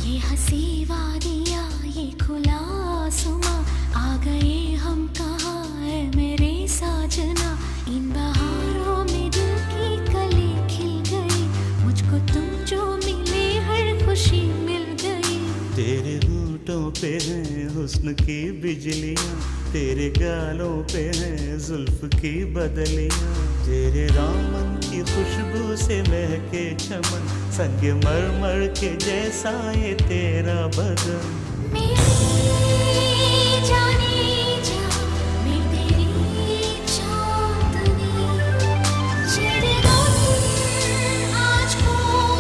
ये हंसी वादियाँ ये खुला आसमां, आ गए हम कहाँ है मेरे साजना। इन बहारों में दिल की कली खिल गई, मुझको तुम जो मिले हर खुशी मिल गई। तेरे होठों पे हैं हुस्न की बिजलियाँ, तेरे गालों पे हैं जुल्फ की बदलियाँ। तेरे दामन की खुशबू से महके चमन, संग मरमर के जैसा ये तेरा बदन।